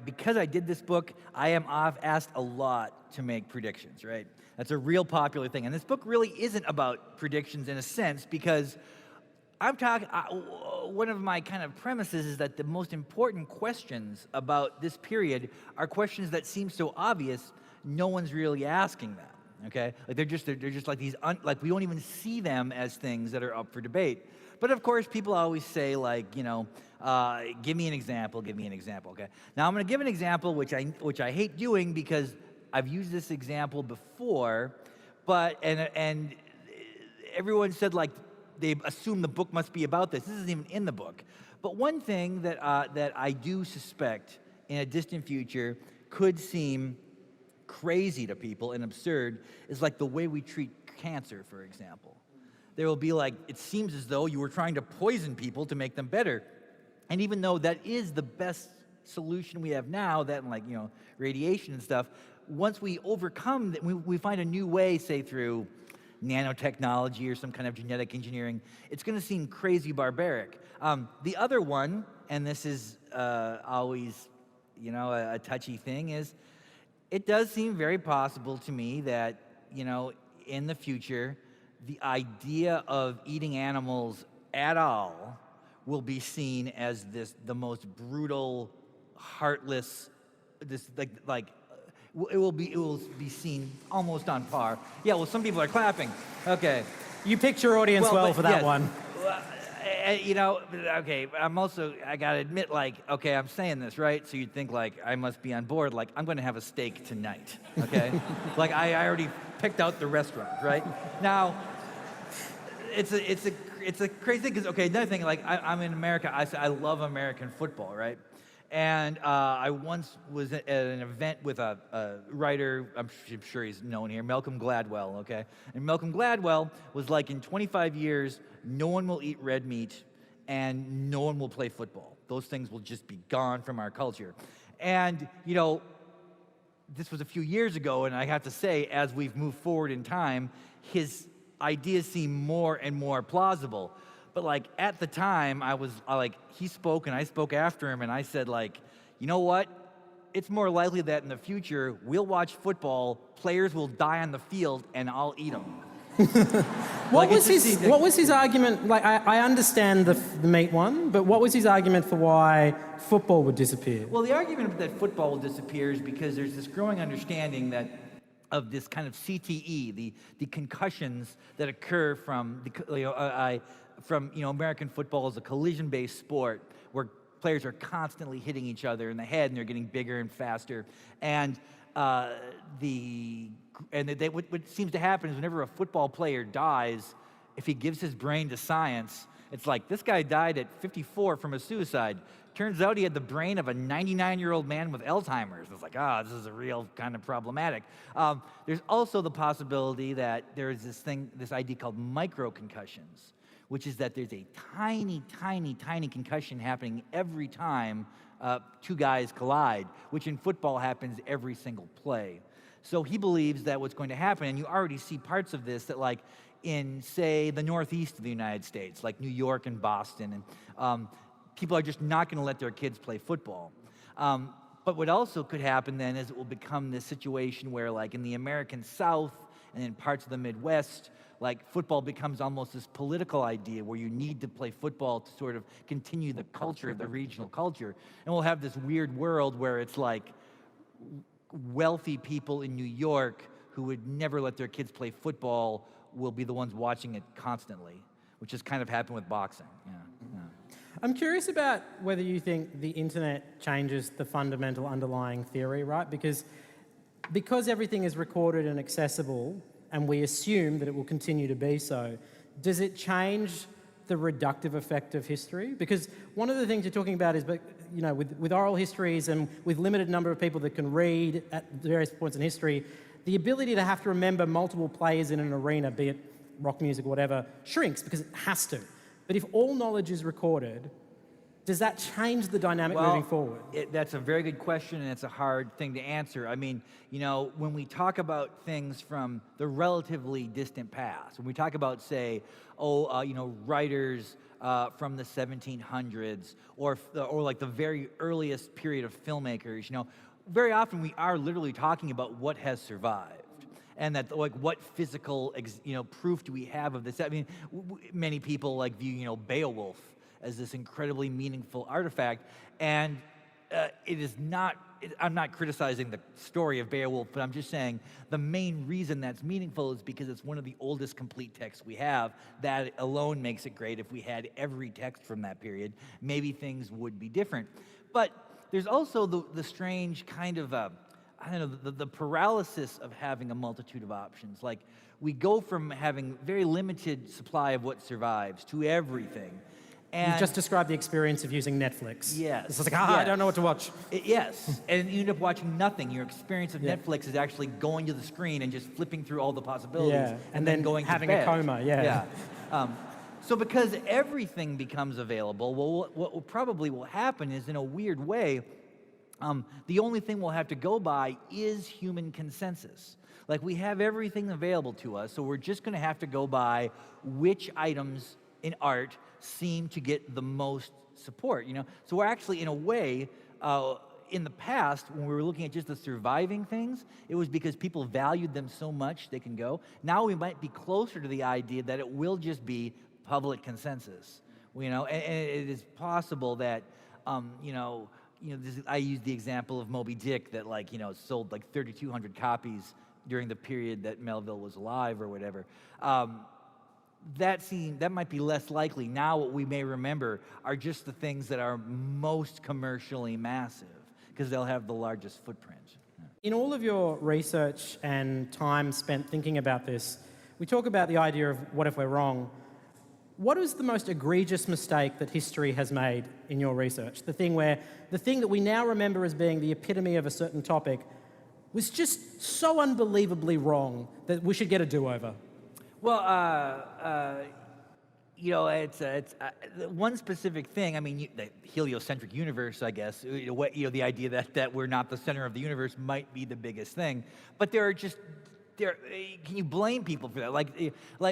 because I did this book, I am asked a lot to make predictions, right? That's a real popular thing. And this book really isn't about predictions in a sense, because one of my kind of premises is that the most important questions about this period are questions that seem so obvious, no one's really asking them. Okay, like they're just like these like we don't even see them as things that are up for debate. But of course, people always say like, give me an example, give me an example. Okay, now I'm going to give an example which I hate doing because I've used this example before, but and everyone said like they assume the book must be about this. This isn't even in the book. But one thing that I do suspect in a distant future could seem crazy to people and absurd is like the way we treat cancer, for example. There will be like, it seems as though you were trying to poison people to make them better. And even though that is the best solution we have now, that and like, radiation and stuff, once we overcome that, we find a new way, say through nanotechnology or some kind of genetic engineering, it's going to seem crazy barbaric. The other one, and this is always, a touchy thing, is it does seem very possible to me that, in the future, the idea of eating animals at all will be seen as the most brutal, heartless, it will be seen almost on par. Yeah, well, some people are clapping. Okay. You picked your audience well for that yes. one. Okay, I gotta admit, like, okay, I'm saying this, right? So you'd think, like, I must be on board, like, I'm gonna have a steak tonight, okay? Like, I already picked out the restaurant, right? Now, it's a crazy thing, because, okay, another thing, like, I'm in America, I love American football, right? And I once was at an event with a writer, I'm sure he's known here, Malcolm Gladwell, okay? And Malcolm Gladwell was like, in 25 years, no one will eat red meat and no one will play football. Those things will just be gone from our culture. And, this was a few years ago, and I have to say, as we've moved forward in time, his ideas seem more and more plausible. But like at the time, he spoke and I spoke after him, and I said, like, you know what? It's more likely that in the future we'll watch football, players will die on the field, and I'll eat them. What was his argument? Like, I understand the meat one, but what was his argument for why football would disappear? Well, the argument that football will disappear is because there's this growing understanding of this kind of CTE, the concussions that occur from American football is a collision-based sport where players are constantly hitting each other in the head, and they're getting bigger and faster. And what seems to happen is whenever a football player dies, if he gives his brain to science, it's like, this guy died at 54 from a suicide. Turns out he had the brain of a 99-year-old man with Alzheimer's. It's like, this is a real kind of problematic. There's also the possibility that there's this idea called microconcussions, which is that there's a tiny, tiny, tiny concussion happening every time two guys collide, which in football happens every single play. So he believes that what's going to happen, and you already see parts of this, that like in, say, the northeast of the United States, like New York and Boston, and people are just not going to let their kids play football. But what also could happen then is it will become this situation where, like in the American South and in parts of the Midwest, like football becomes almost this political idea where you need to play football to sort of continue the culture, the regional culture. And we'll have this weird world where it's like wealthy people in New York who would never let their kids play football will be the ones watching it constantly, which has kind of happened with boxing. Yeah. I'm curious about whether you think the internet changes the fundamental underlying theory, right? Because everything is recorded and accessible, and we assume that it will continue to be so, does it change the reductive effect of history? Because one of the things you're talking about is, with oral histories and with limited number of people that can read at various points in history, the ability to have to remember multiple players in an arena, be it rock music or whatever, shrinks because it has to. But if all knowledge is recorded, does that change the dynamic moving forward? That's a very good question, and it's a hard thing to answer. I mean, when we talk about things from the relatively distant past, when we talk about, say, writers from the 1700s, or like the very earliest period of filmmakers, very often we are literally talking about what has survived. And that, like, what physical, proof do we have of this? I mean, many people view, Beowulf as this incredibly meaningful artifact, and it is not, I'm not criticizing the story of Beowulf, but I'm just saying the main reason that's meaningful is because it's one of the oldest complete texts we have. That alone makes it great. If we had every text from that period, maybe things would be different. But there's also the strange kind of, I don't know, the paralysis of having a multitude of options. Like, we go from having very limited supply of what survives to everything. And You've just described the experience of using Netflix. Yes. It's like, I don't know what to watch. Yes, and you end up watching nothing. Your experience of Netflix is actually going to the screen and just flipping through all the possibilities, and then going having to bed. a coma. So because everything becomes available, well, what probably will happen is, in a weird way, the only thing we'll have to go by is human consensus. Like, we have everything available to us, so we're just going to have to go by which items in art seem to get the most support, So we're actually, in a way, in the past, when we were looking at just the surviving things, it was because people valued them so much they can go. Now we might be closer to the idea that it will just be public consensus, and it is possible that, I use the example of Moby Dick that, sold 3,200 copies during the period that Melville was alive or whatever. That might be less likely. Now what we may remember are just the things that are most commercially massive, because they'll have the largest footprint. In all of your research and time spent thinking about this, we talk about the idea of what if we're wrong. What is the most egregious mistake that history has made in your research? The thing that we now remember as being the epitome of a certain topic was just so unbelievably wrong that we should get a do-over. Well, it's one specific thing. I mean, the heliocentric universe, I guess. The idea that we're not the center of the universe might be the biggest thing. But can you blame people for that?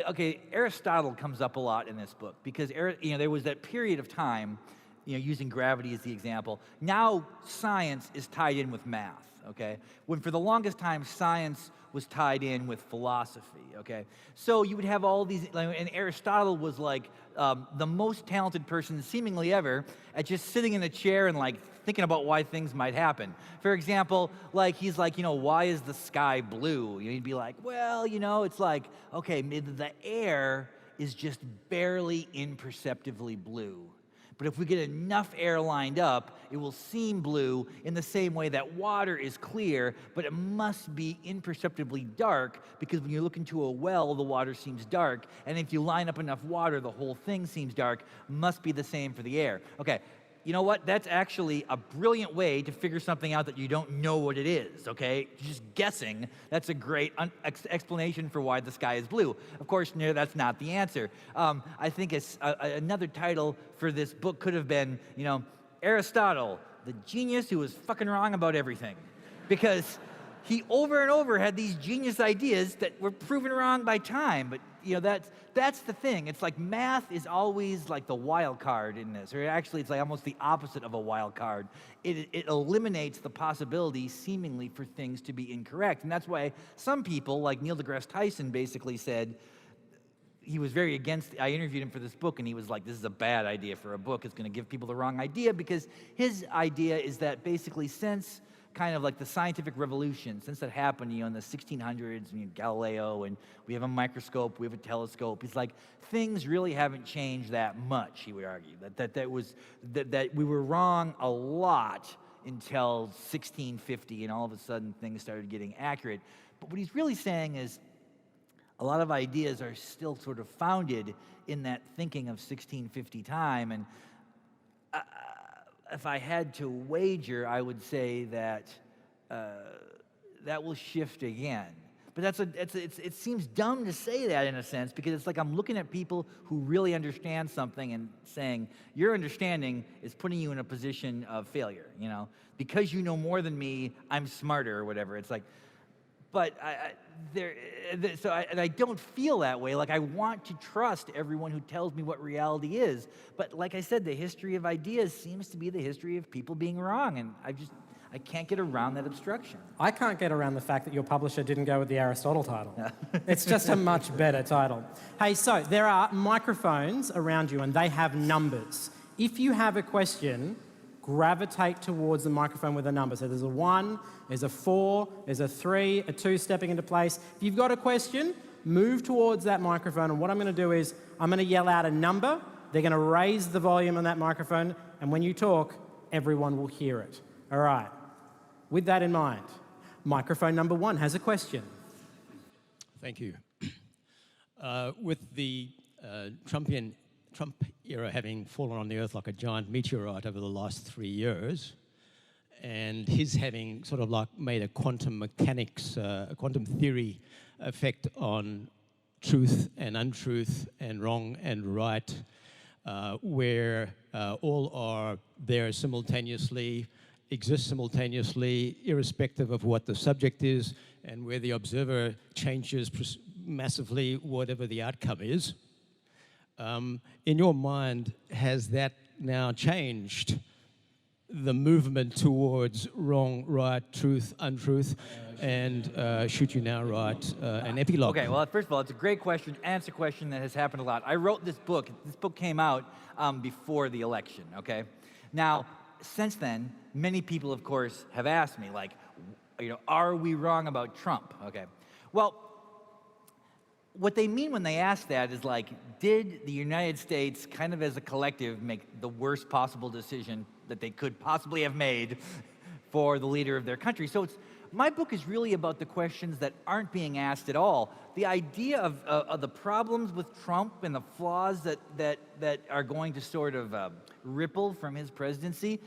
Okay, Aristotle comes up a lot in this book because there was that period of time, using gravity as the example. Now science is tied in with math. Okay, when for the longest time science was tied in with philosophy. Okay, so you would have all these, and Aristotle was the most talented person seemingly ever at just sitting in a chair and thinking about why things might happen. For example, he's why is the sky blue? He'd be like, well, it's okay, maybe the air is just barely imperceptibly blue. But if we get enough air lined up, it will seem blue in the same way that water is clear, but it must be imperceptibly dark, because when you look into a well, the water seems dark. And if you line up enough water, the whole thing seems dark. Must be the same for the air. Okay, you know what? That's actually a brilliant way to figure something out that you don't know what it is, okay? Just guessing, that's a great explanation for why the sky is blue. Of course, no, that's not the answer. I think another title for this book could have been, Aristotle, the genius who was fucking wrong about everything. Because he over and over had these genius ideas that were proven wrong by time. But that's the thing. It's like math is always like the wild card in this, or actually it's almost the opposite of a wild card. It eliminates the possibility seemingly for things to be incorrect. And that's why some people, like Neil deGrasse Tyson, basically said, he was very against, I interviewed him for this book, and he was like, this is a bad idea for a book. It's going to give people the wrong idea, because his idea is that basically since kind of the scientific revolution, since that happened, in the 1600s, Galileo, and we have a microscope, we have a telescope. He's like, things really haven't changed that much, he would argue. That we were wrong a lot until 1650, and all of a sudden things started getting accurate. But what he's really saying is, a lot of ideas are still sort of founded in that thinking of 1650 time, and if I had to wager, I would say that that will shift again. But it seems dumb to say that in a sense, because it's like I'm looking at people who really understand something and saying, your understanding is putting you in a position of failure, Because you know more than me, I'm smarter or whatever. It's like, but I don't feel that way. I want to trust everyone who tells me what reality is. But like I said, the history of ideas seems to be the history of people being wrong, and I can't get around that obstruction. I can't get around the fact that your publisher didn't go with the Aristotle title. It's just a much better title. Hey, so there are microphones around you, and they have numbers. If you have a question, gravitate towards the microphone with a number. So there's a 1, there's a 4, there's a 3, a 2 stepping into place. If you've got a question, move towards that microphone, and what I'm going to do is I'm going to yell out a number. They're going to raise the volume on that microphone, and when you talk, everyone will hear it. All right. With that in mind, microphone number 1 has a question. Thank you. With the Trump era having fallen on the Earth like a giant meteorite over the last 3 years, and his having sort of like made a quantum mechanics, a quantum theory effect on truth and untruth and wrong and right, where all are there simultaneously, exist simultaneously, irrespective of what the subject is, and where the observer changes massively whatever the outcome is. In your mind, has that now changed the movement towards wrong, right, truth, untruth, and should you now write an epilogue? Okay, well, first of all, it's a great question, and it's a question that has happened a lot. I wrote this book. This book came out before the election, okay? Now, since then, many people, of course, have asked me, like, you know, are we wrong about Trump? Okay, well, what they mean when they ask that is like, did the United States, kind of as a collective, make the worst possible decision that they could possibly have made for the leader of their country? So my book is really about the questions that aren't being asked at all. The idea of the problems with Trump and the flaws that are going to sort of ripple from his presidency,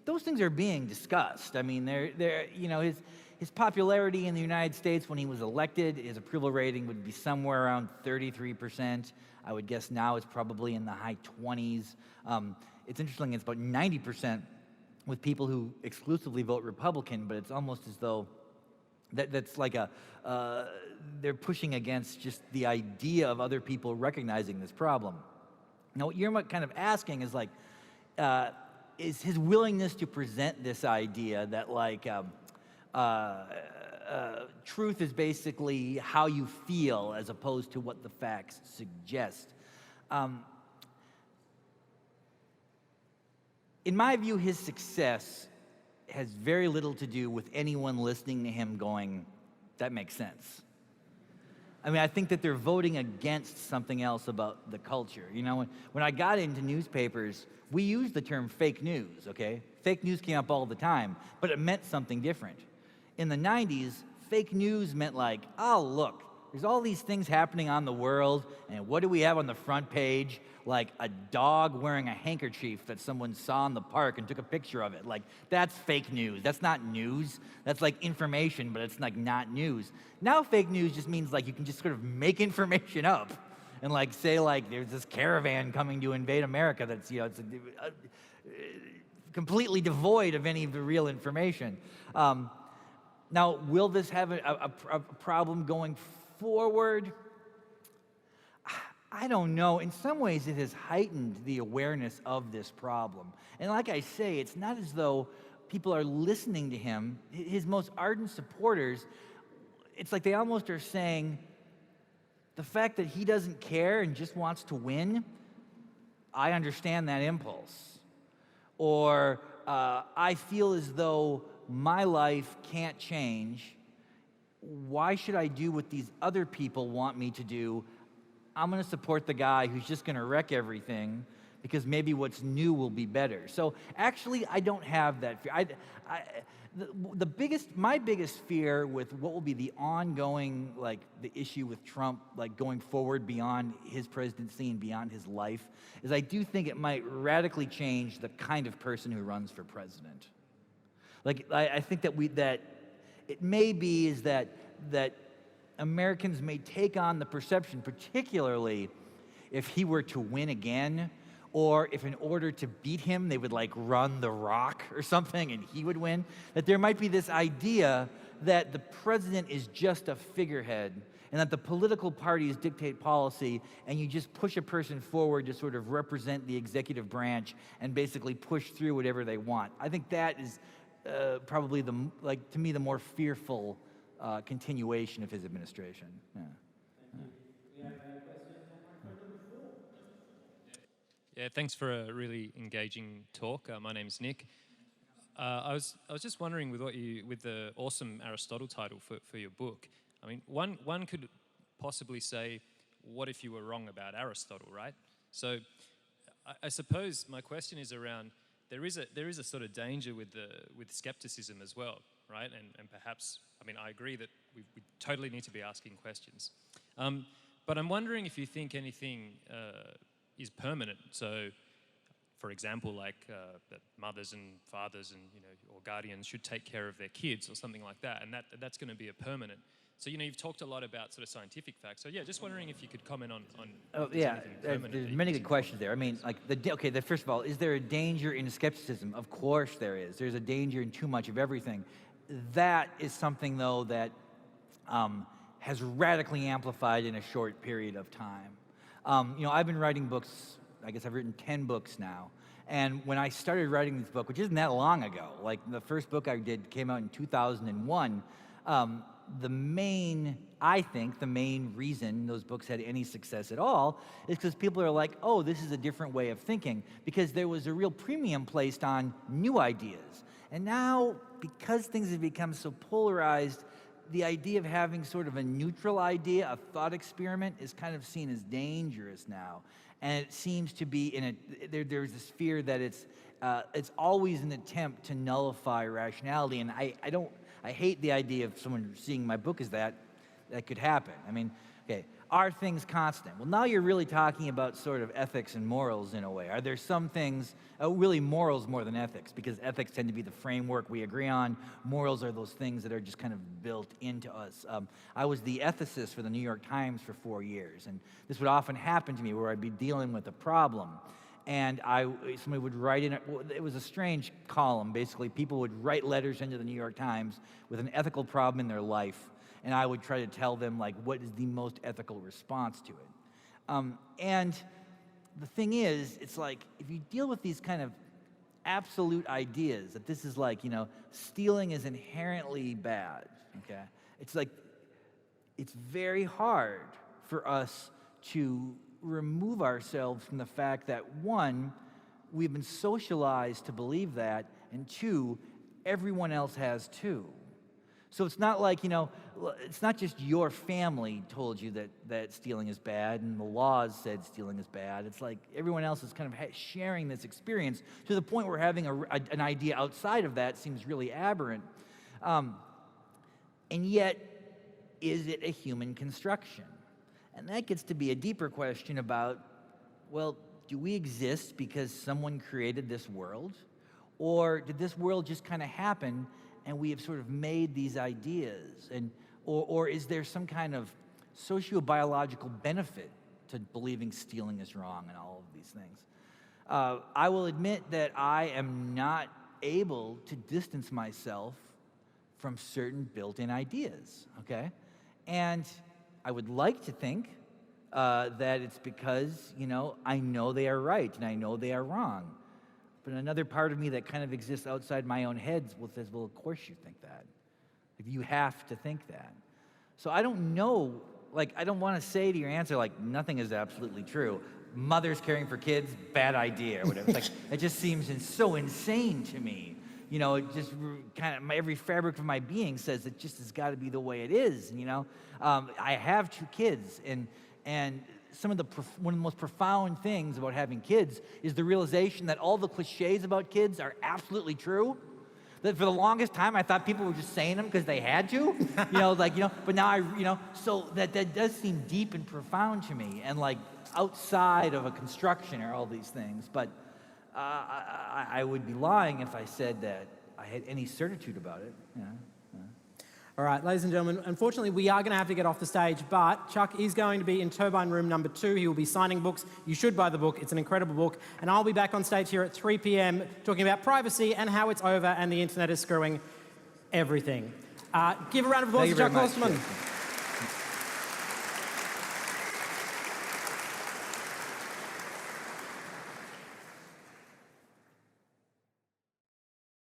those things are being discussed. I mean, they're you know, his popularity in the United States when he was elected, his approval rating would be somewhere around 33%. I would guess now it's probably in the high 20s. It's interesting, it's about 90% with people who exclusively vote Republican, but it's almost as though that's like they're pushing against just the idea of other people recognizing this problem. Now, what you're kind of asking is like, is his willingness to present this idea that like, truth is basically how you feel as opposed to what the facts suggest. In my view, his success has very little to do with anyone listening to him going, that makes sense. I mean, I think that they're voting against something else about the culture. You know, when I got into newspapers, we used the term fake news, okay? Fake news came up all the time, but it meant something different. In the 90s, fake news meant like, oh, look, there's all these things happening on the world, and what do we have on the front page? Like a dog wearing a handkerchief that someone saw in the park and took a picture of it. Like, that's fake news. That's not news. That's like information, but it's like not news. Now fake news just means like you can just sort of make information up and like say like there's this caravan coming to invade America that's, you know, it's completely devoid of any of the real information. Now, will this have a problem going forward? I don't know. In some ways, it has heightened the awareness of this problem. And like I say, it's not as though people are listening to him. His most ardent supporters, it's like they almost are saying, the fact that he doesn't care and just wants to win, I understand that impulse. Or I feel as though my life can't change. Why should I do what these other people want me to do? I'm going to support the guy who's just going to wreck everything because maybe what's new will be better. So actually, I don't have that fear. My biggest fear with what will be the ongoing, like the issue with Trump, like going forward beyond his presidency and beyond his life, is I do think it might radically change the kind of person who runs for president. Like I think that it may be is that Americans may take on the perception, particularly if he were to win again, or if in order to beat him, they would like run the rock or something and he would win, that there might be this idea that the president is just a figurehead and that the political parties dictate policy and you just push a person forward to sort of represent the executive branch and basically push through whatever they want. I think that is probably to me, the more fearful continuation of his administration. Yeah. Yeah, thanks for a really engaging talk. My name's Nick. I was just wondering with the awesome Aristotle title for your book. I mean, one could possibly say, what if you were wrong about Aristotle, right? So I suppose my question is around, there is a sort of danger with skepticism as well, right? And perhaps, I mean, I agree that we totally need to be asking questions. But I'm wondering if you think anything is permanent. So, for example, like that mothers and fathers and or guardians should take care of their kids or something like that, and that's going to be a permanent. So you've talked a lot about sort of scientific facts. So yeah, just wondering if you could comment on. There's many good questions there. I mean, like first of all, is there a danger in skepticism? Of course there is. There's a danger in too much of everything. That is something though that has radically amplified in a short period of time. I've been writing books. I guess I've written 10 books now. And when I started writing this book, which isn't that long ago, like the first book I did came out in 2001, the main reason those books had any success at all is because people are like, oh, this is a different way of thinking, because there was a real premium placed on new ideas. And now, because things have become so polarized, the idea of having sort of a neutral idea, a thought experiment, is kind of seen as dangerous now. And it seems to be there's this fear that it's always an attempt to nullify rationality. And I hate the idea of someone seeing my book as that could happen. I mean, okay, are things constant? Well, now you're really talking about sort of ethics and morals in a way. Are there some things, really morals more than ethics, because ethics tend to be the framework we agree on. Morals are those things that are just kind of built into us. I was the ethicist for the New York Times for 4 years, and this would often happen to me where I'd be dealing with a problem. And somebody would write in, it was a strange column, basically. People would write letters into the New York Times with an ethical problem in their life, and I would try to tell them, like, what is the most ethical response to it. And the thing is, it's like, if you deal with these kind of absolute ideas, that this is like, stealing is inherently bad, okay? It's like, it's very hard for us to remove ourselves from the fact that, one, we've been socialized to believe that, and two, everyone else has too. So it's not like, it's not just your family told you that stealing is bad and the laws said stealing is bad. It's like everyone else is kind of sharing this experience to the point where having an idea outside of that seems really aberrant. And yet, is it a human construction? And that gets to be a deeper question about, well, do we exist because someone created this world? Or did this world just kind of happen and we have sort of made these ideas? Or is there some kind of socio-biological benefit to believing stealing is wrong and all of these things? I will admit that I am not able to distance myself from certain built-in ideas, okay? And I would like to think that it's because, I know they are right and I know they are wrong. But another part of me that kind of exists outside my own head says, well, of course you think that. Like, you have to think that. So I don't know, like, I don't want to say to your answer, like, nothing is absolutely true. Mothers caring for kids, bad idea, or whatever. It's like, it just seems so insane to me. It just kind of, every fabric of my being says it just has got to be the way it is, I have 2 kids, and one of the most profound things about having kids is the realization that all the cliches about kids are absolutely true. That for the longest time I thought people were just saying them because they had to, but now so that does seem deep and profound to me, and like outside of a construction are all these things. But I would be lying if I said that I had any certitude about it. All right, ladies and gentlemen, unfortunately, we are going to have to get off the stage, but Chuck is going to be in Turbine Room number 2. He will be signing books. You should buy the book. It's an incredible book. And I'll be back on stage here at 3 p.m. talking about privacy and how it's over and the internet is screwing everything. Give a round of applause to Chuck Klosterman.